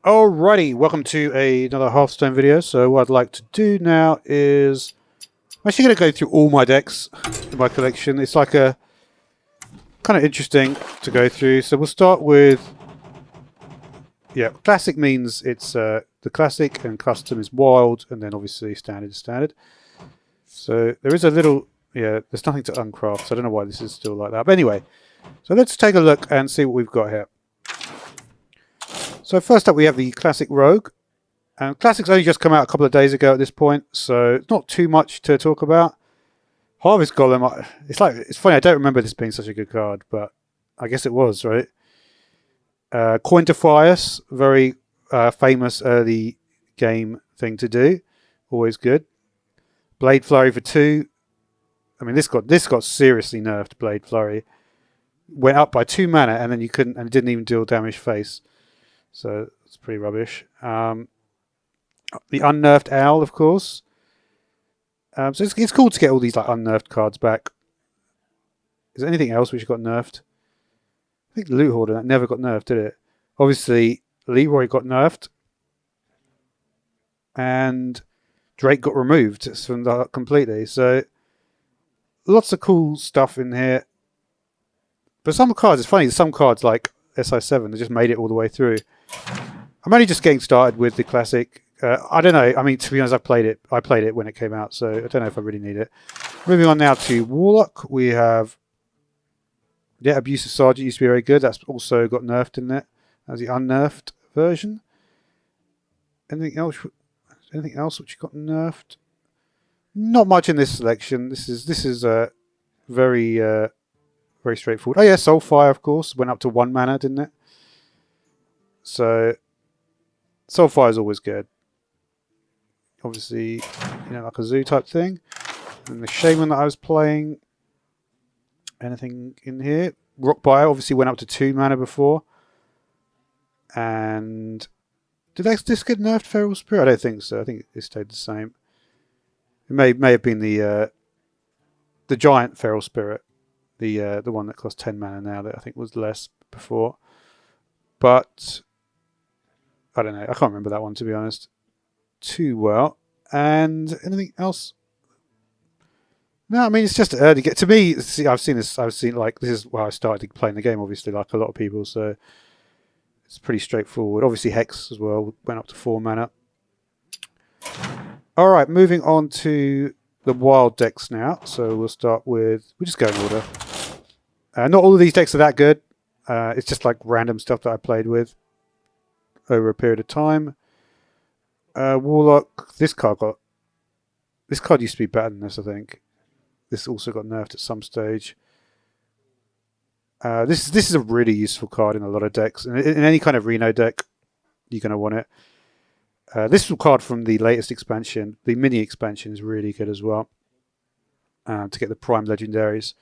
Alrighty, welcome to another Hearthstone video. So what I'd like to do now is I'm actually going to go through all my decks in my collection. It's like a kind of interesting to go through. So we'll start with classic means it's the classic, and custom is wild, and then obviously standard is standard. So there is a little there's nothing to uncraft. So I don't know why this is still like that. But anyway, so let's take a look and see what we've got here. So first up we have the Classic Rogue. Classic's only just come out a couple of days ago at this point, so it's not too much to talk about. Harvest Golem, it's funny, I don't remember this being such a good card, but I guess it was, right? Coin to Fias, very famous early game thing to do. Always good. Blade Flurry for 2. I mean, this got seriously nerfed, Blade Flurry. Went up by 2 mana and then you couldn't, and it didn't even deal damage face. So it's pretty rubbish. The unnerved Owl, of course. So it's cool to get all these like unnerved cards back. Is there anything else which got nerfed? I think Loot Hoarder never got nerfed, did it? Obviously, Leroy got nerfed. And Drake got removed from that completely. So lots of cool stuff in here. But some cards, it's funny, some cards like SI7, they just made it all the way through. I'm only just getting started with the Classic. I don't know. I mean, to be honest, I played it when it came out, so I don't know if I really need it. Moving on now to Warlock, we have Abusive Sergeant used to be very good. That's also got nerfed in it as the unnerfed version. Anything else which got nerfed? Not much in this selection. This is very very straightforward. Oh yeah, Soulfire, of course, went up to 1 mana, didn't it? So Soulfire is always good. Obviously, like a zoo type thing. And the Shaman that I was playing. Anything in here? Rock Bio obviously went up to 2 mana before. And did this get nerfed, Feral Spirit? I don't think so. I think it stayed the same. It may have been the giant Feral Spirit. The one that cost 10 mana now, that I think was less before. But I don't know. I can't remember that one, to be honest, too well. And anything else? No, I mean, it's just early. To me, see, I've seen this like, this is where I started playing the game, obviously, like a lot of people. So it's pretty straightforward. Obviously, Hex as well went up to 4 mana. All right, moving on to the wild decks now. So we'll just go in order. Not all of these decks are that good. It's just like random stuff that I played with over a period of time. Warlock, this card used to be better than this, I think. This also got nerfed at some stage. This is a really useful card in a lot of decks. In any kind of Reno deck, you're going to want it. This card from the latest expansion, the mini expansion, is really good as well. To get the prime legendaries.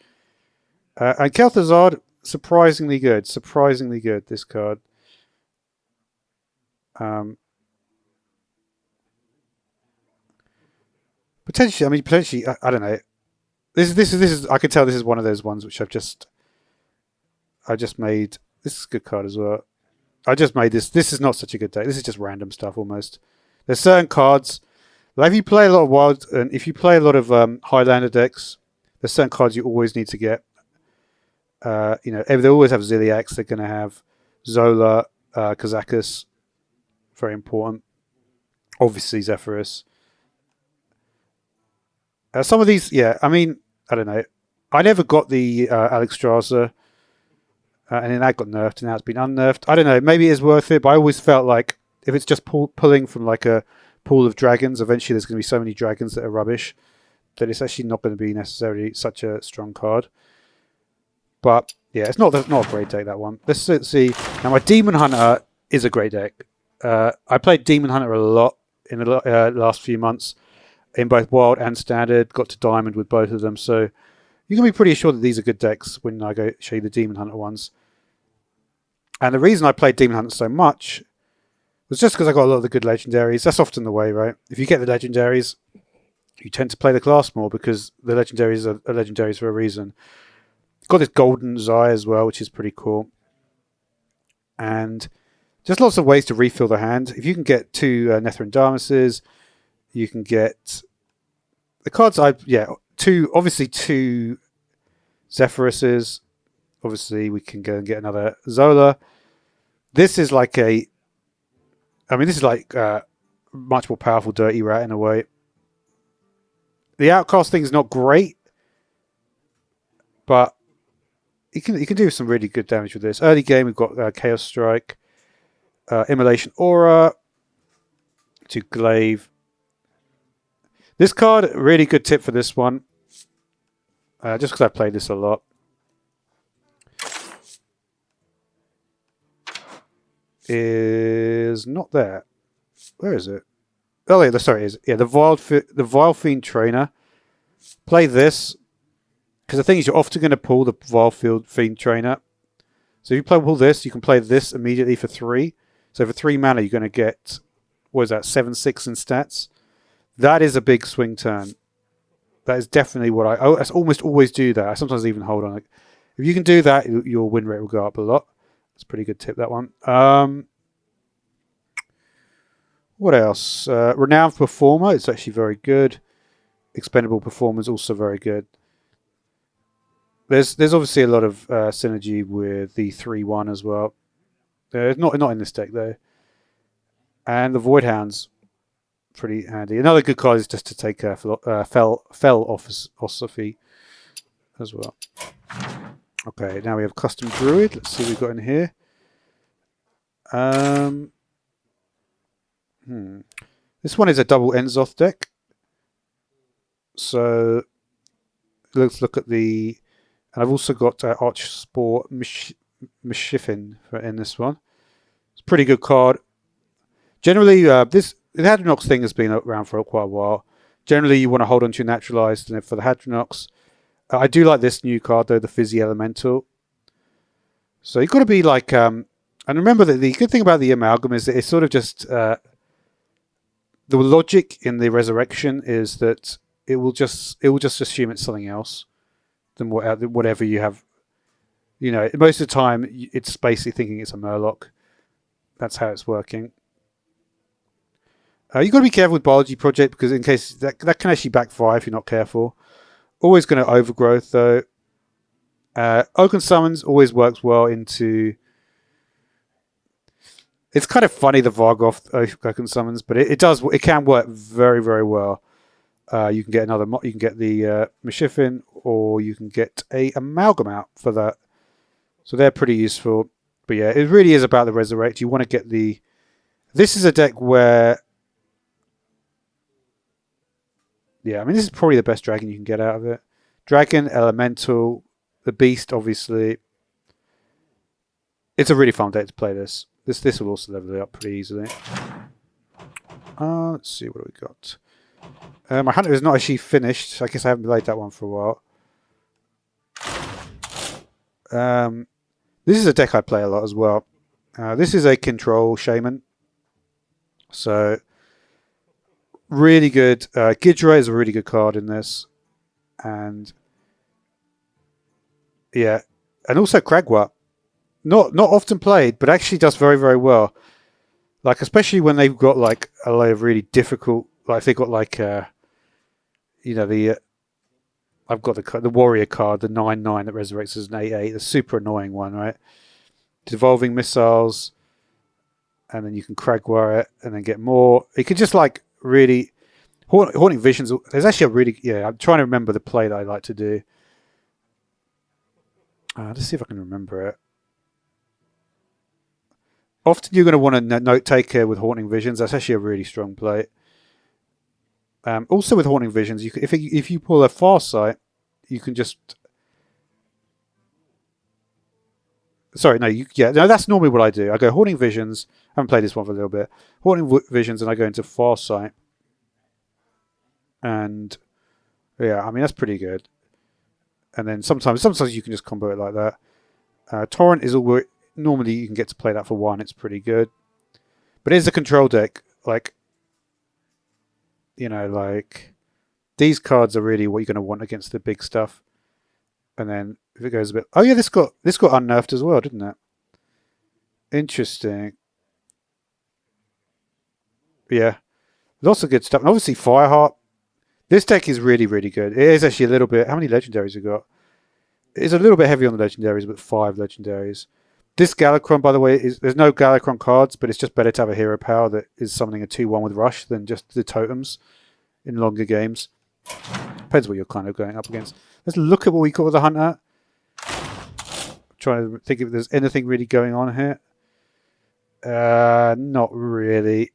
And Kel'Thuzad, surprisingly good. Surprisingly good, this card. Potentially, I don't know. This is. I can tell this is one of those ones which I just made. This is a good card as well. I just made this. This is not such a good deck. This is just random stuff almost. There's certain cards. Like if you play a lot of wild, and if you play a lot of Highlander decks, there's certain cards you always need to get. They always have Ziliax. They're going to have Zola, Kazakus. Very important. Obviously Zephyrus. Some of these, I mean, I don't know. I never got the Alex Strasser, and then that got nerfed, and now it's been unnerfed. I don't know. Maybe it is worth it, but I always felt like if it's just pulling from like a pool of dragons, eventually there's going to be so many dragons that are rubbish that it's actually not going to be necessarily such a strong card. But yeah, it's not a great deck, that one. Let's see. Now my Demon Hunter is a great deck. I played Demon Hunter a lot in the last few months in both Wild and Standard. Got to Diamond with both of them, so you can be pretty sure that these are good decks when I go show you the Demon Hunter ones. And the reason I played Demon Hunter so much was just because I got a lot of the good legendaries. That's often the way, right? If you get the legendaries, you tend to play the class more because the legendaries are legendaries for a reason. Got this Golden Zai as well, which is pretty cool. And Just lots of ways to refill the hand. If you can get 2 Netherin Darmuses, you can get the cards. Obviously 2 Zephyruses. Obviously, we can go and get another Zola. This is like this is like much more powerful Dirty Rat in a way. The Outcast thing is not great, but you can do some really good damage with this. Early game, we've got Chaos Strike, Immolation Aura to Glaive. This card, really good tip for this one, just because I played this a lot. Is not there. Where is it? Oh yeah, sorry, it is. Yeah, the Vile Fiend Trainer. Play this, because the thing is, you're often going to pull the Vile Fiend Trainer. So if you pull this, you can play this immediately for 3. So for 3 mana, you're going to get, what is that, 7/6 in stats. That is a big swing turn. That is definitely what I almost always do that. I sometimes even hold on. If you can do that, your win rate will go up a lot. That's a pretty good tip, that one. What else? Renowned Performer. It's actually very good. Expendable Performer is also very good. There's obviously a lot of synergy with the 3/1 as well. Not in this deck though. And the Void Hound's pretty handy. Another good card is just to take Fell Philosophy as well. Okay, now we have Custom Druid. Let's see what we've got in here. This one is a double Enzoth deck. So let's look at the... And I've also got Archspore Mishifin in this one. It's a pretty good card. Generally, the Hadronox thing has been around for quite a while. Generally, you want to hold on to your Naturalized, and for the Hadronox, I do like this new card though, the Fizzy Elemental. So you've got to be like, and remember that the good thing about the Amalgam is that it's sort of just the logic in the Resurrection is that it will just assume it's something else than whatever you have. You know, most of the time it's basically thinking it's a Murloc. That's how it's working. You've got to be careful with Biology Project because in case that can actually backfire if you're not careful. Always going to Overgrowth though. Oaken Summons always works well into... It's kind of funny, the Vargoth Oaken Summons, but it can work very, very well. You can get you can get the Mishifin, or you can get a Amalgam out for that. So they're pretty useful. But yeah, it really is about the Resurrect. You want to get the... This is a deck where... Yeah, I mean, this is probably the best dragon you can get out of it. Dragon, Elemental, the Beast, obviously. It's a really fun deck to play this. This will also level it up pretty easily. Let's see, what do we got? My Hunter is not actually finished. I guess I haven't played that one for a while. This is a deck I play a lot as well. This is a Control Shaman. So... really good. Gidra is a really good card in this. And yeah. And also Kragwa. Not often played, but actually does very, very well. Like, especially when they've got like a lot of really difficult, like if they've got like you know, I've got the warrior card, the 9/9 that resurrects as an 8/8, the super annoying one, right? Devolving Missiles, and then you can Kragwa it and then get more. You could just like really Haunting Visions. There's actually a really, yeah, I'm trying to remember the play that I like to do. Let's see if I can remember it. Often you're going to want a Note Taker with Haunting Visions. That's actually a really strong play. Also with Haunting Visions, if you pull a Farsight, you can just... Sorry, no, that's normally what I do. I go Haunting Visions. I haven't played this one for a little bit. Haunting Visions, and I go into Farsight. And yeah, I mean, that's pretty good. And then sometimes you can just combo it like that. Torrent is all... Normally you can get to play that for 1. It's pretty good. But it is a control deck. Like, you know, like these cards are really what you're going to want against the big stuff. And then if it goes a bit... Oh yeah, this got unnerfed as well, didn't it? Interesting. Yeah, lots of good stuff. And obviously Fireheart. This deck is really, really good. It is actually a little bit... How many legendaries we got? It's a little bit heavy on the legendaries, but 5 legendaries. This Galakron, by the way, there's no Galakron cards, but it's just better to have a hero power that is summoning a 2-1 with Rush than just the totems in longer games. Depends what you're kind of going up against. Let's look at what we got with the Hunter. Trying to think if there's anything really going on here. Not really.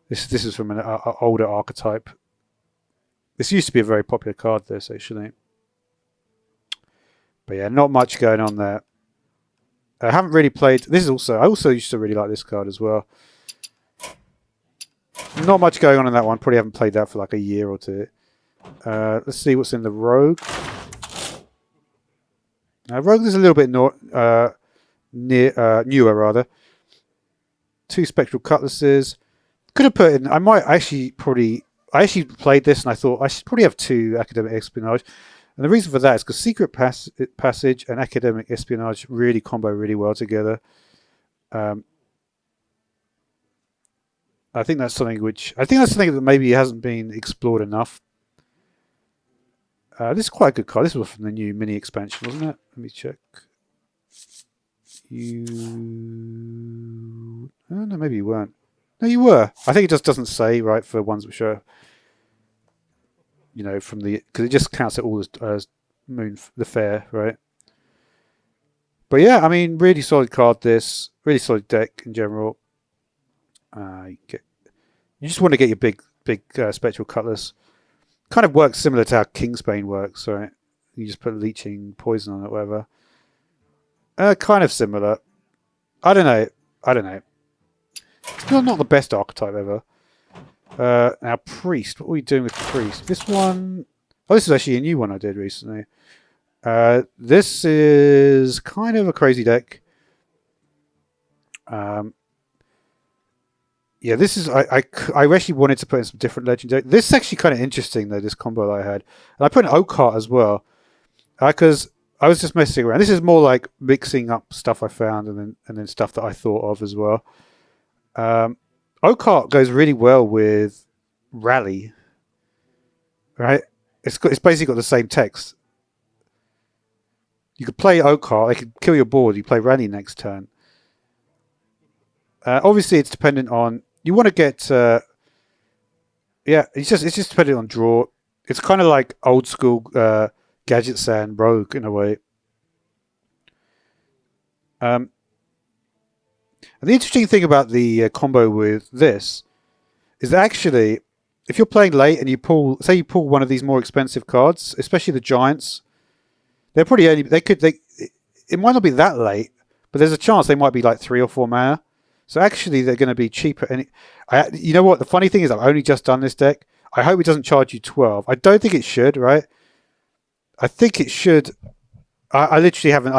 This is from an older archetype. This used to be a very popular card, this, actually. But yeah, not much going on there. I haven't really played... I also used to really like this card as well. Not much going on in that one. Probably haven't played that for like a year or two. Let's see what's in the Rogue. Rogue is a little bit newer, rather. 2 Spectral Cutlasses. Could have put in... I actually played this and I thought I should probably have 2 Academic Espionage. And the reason for that is because Secret Passage and Academic Espionage really combo really well together. I think that's something that maybe hasn't been explored enough. This is quite a good card. This was from the new mini expansion, wasn't it? Let me check. No, maybe you weren't. No, you were. I think it just doesn't say, right, for ones which are... from the... Because it just counts it all as the fair, right? But yeah, I mean, really solid card this. Really solid deck in general. You just want to get your big Spectral Cutlass. Kind of works similar to how Kingsbane works, right? You just put leeching poison on it, whatever. Kind of similar. I don't know. It's not the best archetype ever. Now, Priest. What are we doing with Priest? This one... Oh, this is actually a new one I did recently. This is kind of a crazy deck. Yeah, this is... I actually wanted to put in some different legendary... This is actually kind of interesting, though, this combo that I had. And I put in Oakheart as well. Because I was just messing around. This is more like mixing up stuff I found and then stuff that I thought of as well. Oakheart goes really well with Rally, right? It's basically got the same text. You could play Oakheart, they could kill your board. You play Rally next turn. Obviously, it's dependent on you want to get. Yeah, it's just dependent on draw. It's kind of like old school Gadgets and Rogue in a way. And the interesting thing about the combo with this is that actually, if you're playing late and you pull one of these more expensive cards, especially the Giants, they're probably only it might not be that late, but there's a chance they might be like 3 or 4 mana. So actually, they're going to be cheaper. And you know what? The funny thing is, I've only just done this deck. I hope it doesn't charge you 12. I don't think it should, right? I think it should. I literally haven't.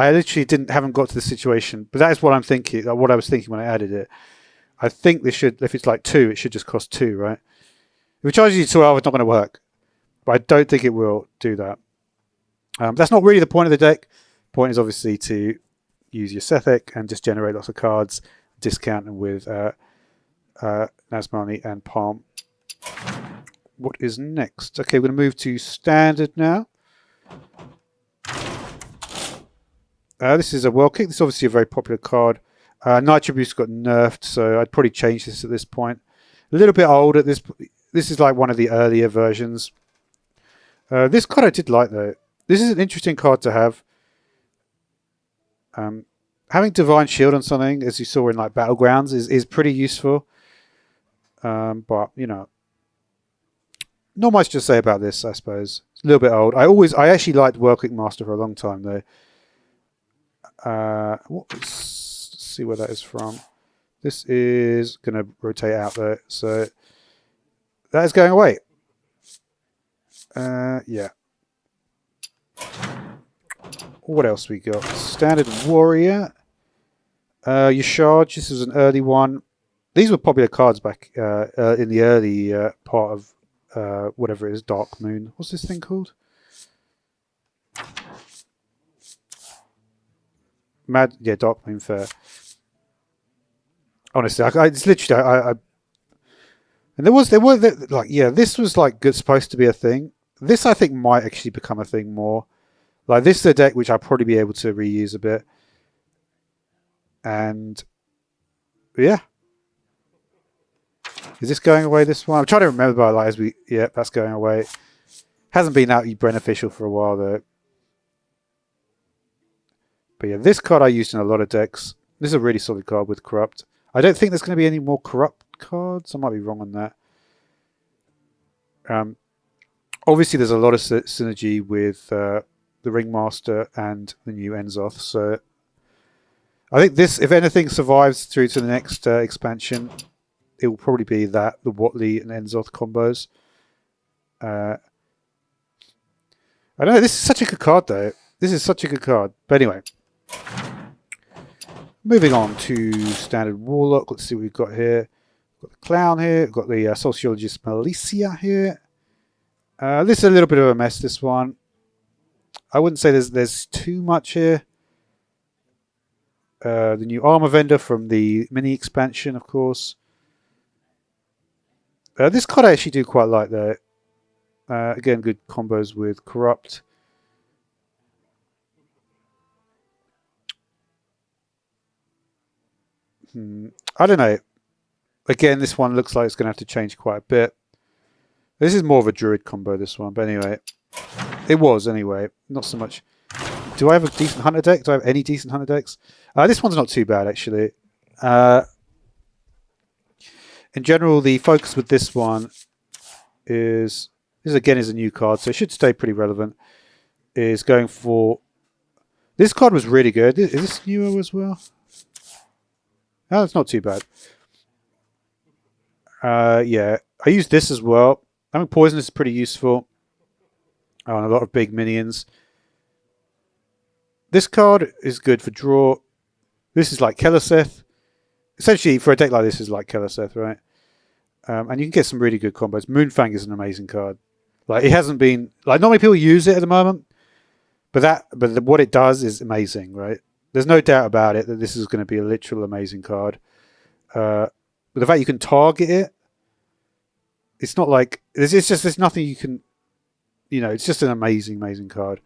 Haven't got to the situation. But that is what I'm thinking. What I was thinking when I added it. I think this should. If it's like 2, it should just cost 2, right? If it charges you 12, it's not going to work. But I don't think it will do that. That's not really the point of the deck. The point is obviously to use your Sethek and just generate lots of cards. Discount them with Nazmani and Palm. What is next? Okay, we're going to move to Standard now. This is a World Kick. This is obviously a very popular card. Nitrobu's got nerfed, so I'd probably change this at this point. A little bit old at this. This is like one of the earlier versions. This card I did like though. This is an interesting card to have. Having Divine Shield on something, as you saw in like Battlegrounds, is pretty useful. But you know, not much to say about this. I suppose it's a little bit old. I actually liked World Kick Master for a long time though. Let's see where that is from. This is going to rotate out there, so that is going away. Yeah. What else we got? Standard Warrior. Your Charge. This is an early one. These were popular cards back in the early part of whatever it is, Dark Moon. What's this thing called? Dark Moon Fair. Honestly, it's literally and there were like yeah, this was like good, supposed to be a thing. This I think might actually become a thing more. Like this is a deck which I'll probably be able to reuse a bit, and yeah. Is this going away? This one I'm trying to remember. Like as we yeah, that's going away. Hasn't been that beneficial for a while though. But yeah, this card I used in a lot of decks. This is a really solid card with Corrupt. I don't think there's going to be any more Corrupt cards. I might be wrong on that. Obviously, there's a lot of synergy with the Ringmaster and the new Enzoth. So I think this, if anything, survives through to the next expansion, it will probably be that, the Watley and Enzoth combos. I don't know, this is such a good card though. This is such a good card. But anyway. Moving on to standard Warlock. Let's see what we've got here. We've got the Clown here. We've got the Sociologist Malicia here. This is a little bit of a mess, this one. I wouldn't say there's too much here. The new Armor Vendor from the mini expansion, of course. This card I actually do quite like, though. Again, good combos with Corrupt. I don't know. Again, this one looks like it's going to have to change quite a bit. This is more of a Druid combo, this one. But anyway, it was anyway. Not so much. Do I have a decent Hunter deck? Do I have any decent Hunter decks? This one's not too bad, actually. In general, the focus with this one is... This, again, is a new card, so it should stay pretty relevant. Is going for... This card was really good. Is this newer as well? No, it's not too bad. Yeah, I used this as well. I mean, Poisonous is pretty useful on a lot of big minions. This card is good for draw. This is like Keleseth. Essentially, for a deck like this, is like Keleseth, right? And you can get some really good combos. Moonfang is an amazing card. Like it hasn't been like not many people use it at the moment, but what it does is amazing, right? There's no doubt about it that this is going to be a literal amazing card. But the fact you can target it, it's not like there's nothing you can, it's just an amazing card.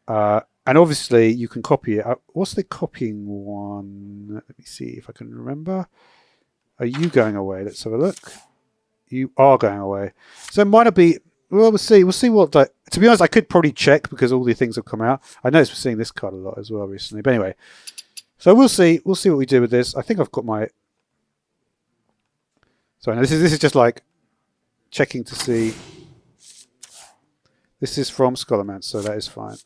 And obviously you can copy it. What's the copying one? Let me see if I can remember. Are you going away? Let's have a look. You are going away. So it might not be. Well, we'll see. We'll see what. To be honest, I could probably check because all the things have come out. I noticed we're seeing this card a lot as well recently. But anyway, so we'll see. We'll see what we do with this. I think I've got my. Sorry, no, this is just like checking to see. This is from Scholarman, so that is fine.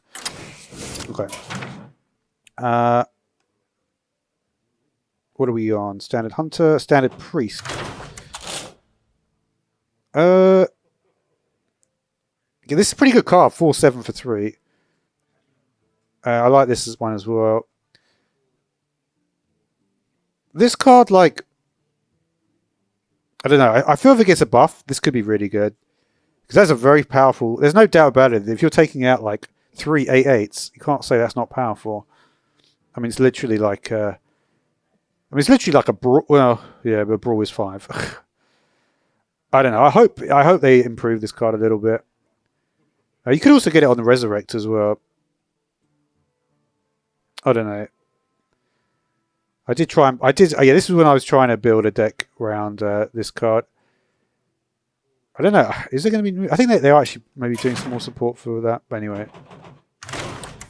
Okay. What are we on? Standard Hunter, Standard Priest. Yeah, this is a pretty good card. 4/7 for 3. I like this as one as well. This card, like, I don't know. I feel if it gets a buff, this could be really good. Because that's a very powerful... There's no doubt about it. If you're taking out, like, 3 8/8s, you can't say that's not powerful. I mean, it's literally like... it's literally like a brawl. Well, yeah, but brawl is 5. I don't know. I hope they improve this card a little bit. You could also get it on the Resurrect as well. I don't know. I did try and... Oh yeah, this is when I was trying to build a deck around this card. I don't know. Is there going to be... I think they're actually maybe doing some more support for that. But anyway.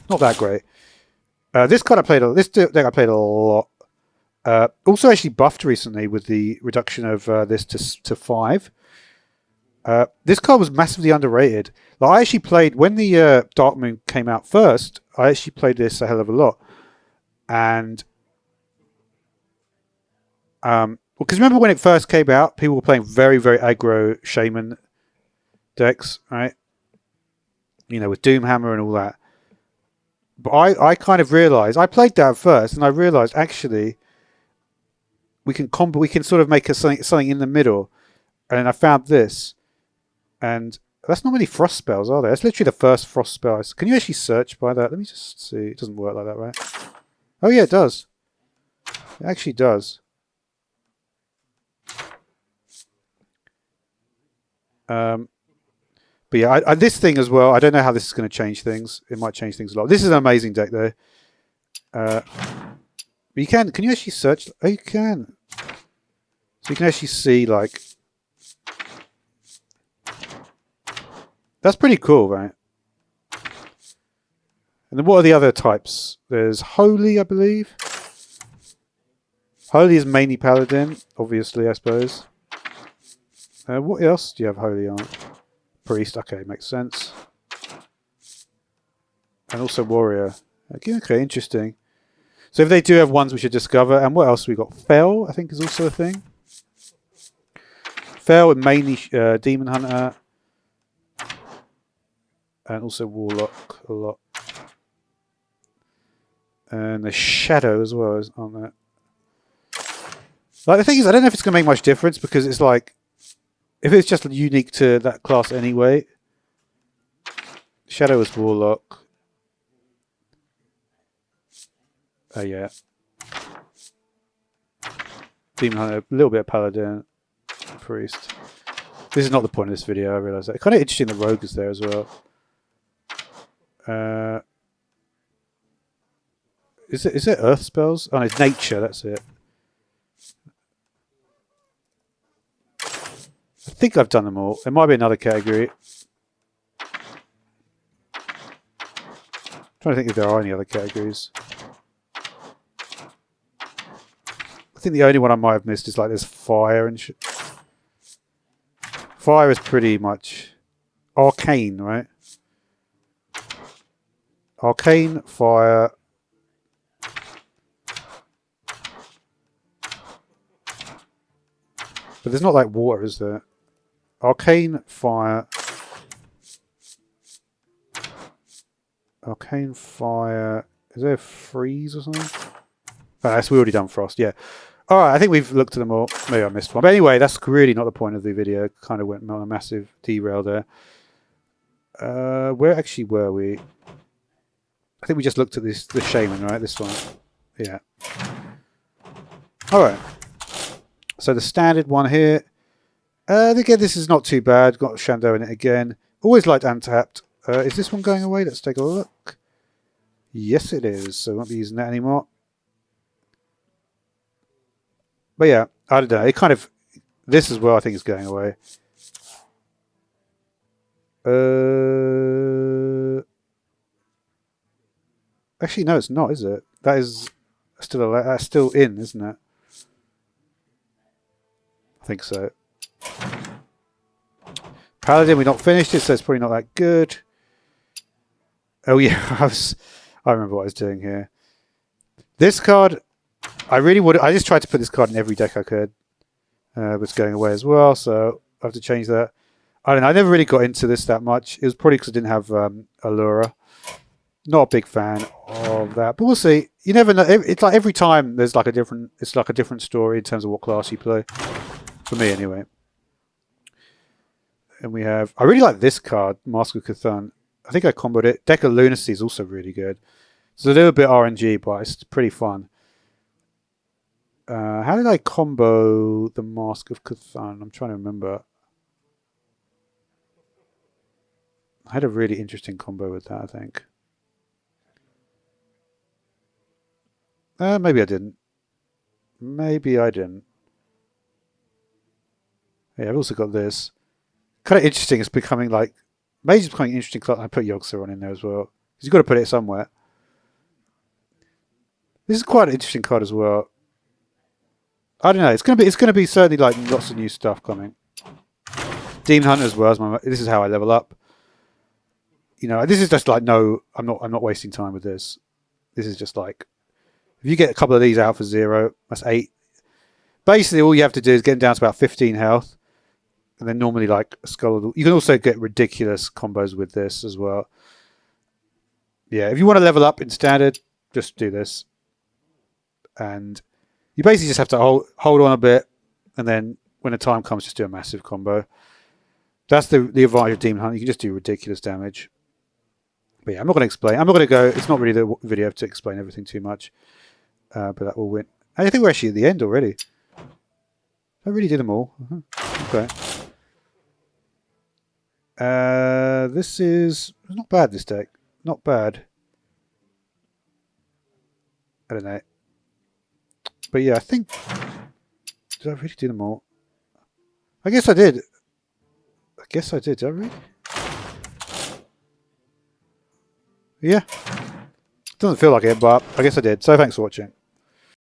Not that great. This card I played... This deck I played a lot. Also actually buffed recently with the reduction of this to 5. This card was massively underrated. Like, I actually played... When the Dark Moon came out first, I actually played this a hell of a lot. And... because remember when it first came out, people were playing very, very aggro Shaman decks, right? With Doomhammer and all that. But I kind of realised... I played that first, and I realised, actually... We can sort of make something in the middle. And I found this. And that's not many frost spells, are there? That's literally the first frost spell. Can you actually search by that? Let me just see. It doesn't work like that, right? Oh, yeah, it does. It actually does. But yeah, this thing as well, I don't know how this is going to change things. It might change things a lot. This is an amazing deck though. You can you actually search? Oh, you can. So you can actually see, like, that's pretty cool, right? And then what are the other types? There's Holy, I believe. Holy is mainly Paladin, obviously, I suppose. What else do you have Holy on? Priest, okay, makes sense. And also Warrior. Okay, interesting. So if they do have ones we should discover, and what else we got? Fell, I think, is also a thing. Fell, mainly Demon Hunter. And also Warlock a lot. And the Shadow as well, aren't there? Like, the thing is, I don't know if it's going to make much difference, because it's like, if it's just unique to that class anyway. Shadow is Warlock. Oh yeah. Demon Hunter, a little bit of Paladin. Priest. This is not the point of this video, I realise that. Kind of interesting that Rogue is there as well. Is it Earth spells? Oh no, it's Nature, that's it. I think I've done them all. There might be another category. I'm trying to think if there are any other categories. I think the only one I might have missed is like there's Fire and shit. Fire is pretty much Arcane, right? Arcane, Fire. But there's not like water, is there? Arcane, Fire. Arcane, Fire. Is there a Freeze or something? Oh, that's, we already done Frost, yeah. Alright, I think we've looked at them all. Maybe I missed one. But anyway, that's really not the point of the video. Kind of went on a massive derail there. Where actually were we? I think we just looked at the Shaman, right? This one. Yeah. Alright. So the standard one here. Again, this is not too bad. Got Shando in it again. Always liked Untapped. Is this one going away? Let's take a look. Yes, it is. So I won't be using that anymore. But yeah, I don't know. It kind of... This as well, I think, is going away. Actually, no, it's not, is it? That is still that's still in, isn't it? I think so. Paladin, we're not finished it, so it's probably not that good. Oh yeah, I remember what I was doing here. This card, I really would. I just tried to put this card in every deck I could. It's going away as well, so I have to change that. I don't know. I never really got into this that much. It was probably because I didn't have Allura. Not a big fan of that, but we'll see. You never know. It's like every time there's like a different. It's like a different story in terms of what class you play. For me, anyway. And we have... I really like this card, Mask of Cthulhu. I think I comboed it. Deck of Lunacy is also really good. It's a little bit RNG, but it's pretty fun. How did I combo the Mask of Cthulhu? I'm trying to remember. I had a really interesting combo with that, I think. Maybe I didn't. Maybe I didn't. Yeah, I've also got this. Kind of interesting. It's becoming like... Mage's becoming interesting. I put Yogg-Saron in there as well. Because you've got to put it somewhere. This is quite an interesting card as well. I don't know. It's gonna be certainly like lots of new stuff coming. Demon Hunter as well. This is how I level up. You know, this is just like I'm not wasting time with this. This is just like, if you get a couple of these out for 0, that's 8. Basically, all you have to do is get them down to about 15 health. And then normally like a skull. You can also get ridiculous combos with this as well. Yeah, if you want to level up in standard, just do this. And you basically just have to hold on a bit, and then when the time comes, just do a massive combo. That's the advantage of Demon Hunter. You can just do ridiculous damage. But yeah, I'm not going to explain. I'm not going to go... It's not really the video to explain everything too much. But that will win. I think we're actually at the end already. I really did them all. Okay. This is not bad, this deck. Not bad. I don't know. But yeah, I think... Did I really do them all? I guess I did. Did I really? Yeah. Doesn't feel like it, but I guess I did. So thanks for watching.